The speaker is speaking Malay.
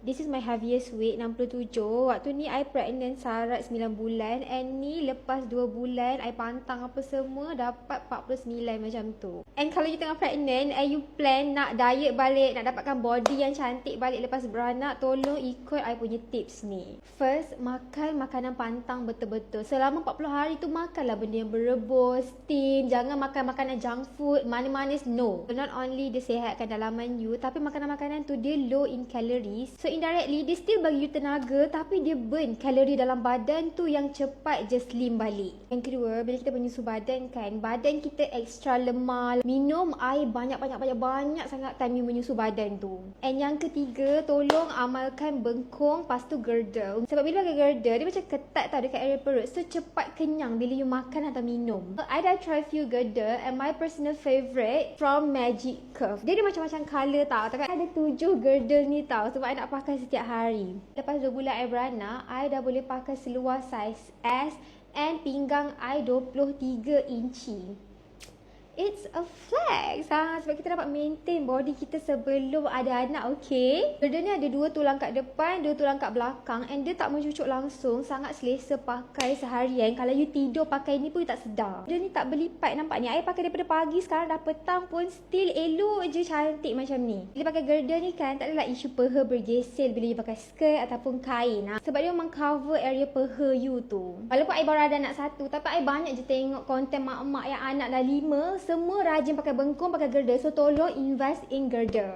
This is my heaviest weight, 67. Waktu ni I pregnant sarat 9 bulan. And ni lepas 2 bulan I pantang apa semua dapat 49 macam tu. And kalau you tengah pregnant and you plan nak diet balik, nak dapatkan body yang cantik balik lepas beranak, tolong ikut I punya tips ni. First, makan makanan pantang betul-betul. Selama 40 hari tu makanlah benda yang berebus, steam. Jangan makan makanan junk food, manis-manis, no. Not only dia sihatkan dalaman you, tapi makanan-makanan tu dia low in calories. So indirectly dia still bagi you tenaga, tapi dia burn kalori dalam badan tu yang cepat je slim balik. Yang kedua, bila kita menyusu badan kan, badan kita extra lemah. Minum air banyak sangat time you menyusu badan tu. And yang ketiga, tolong amalkan bengkung lepas tu girdle. Sebab bila pakai girdle, dia macam ketat tau dekat area perut. So cepat kenyang bila you makan atau minum. I dah try few girdle and my personal favourite from Magic Curve. Dia ada macam-macam colour tau. Tapi ada 7 girdle ni tau, sebab I nak pakai setiap hari. Lepas 2 bulan I beranak, I dah boleh pakai seluar saiz S and pinggang I 23 inci. It's a flex sebab kita dapat maintain body kita sebelum ada anak, okay? Girdle ni ada 2 tulang kat depan, 2 tulang kat belakang, and dia tak mencucuk langsung, sangat selesa pakai seharian. Kalau you tidur pakai ni pun you tak sedar. Girdle ni tak berlipat, nampak ni I pakai daripada pagi, sekarang dah petang pun still elok je cantik macam ni. Bila pakai girdle ni kan, tak adalah isu peha bergesel bila you pakai skirt ataupun kain sebab dia memang cover area peha you tu. Walaupun I baru ada anak 1, tapi I banyak je tengok konten mak-mak yang anak dah 5, semua rajin pakai bengkung, pakai girdle. So tolong invest in girdle.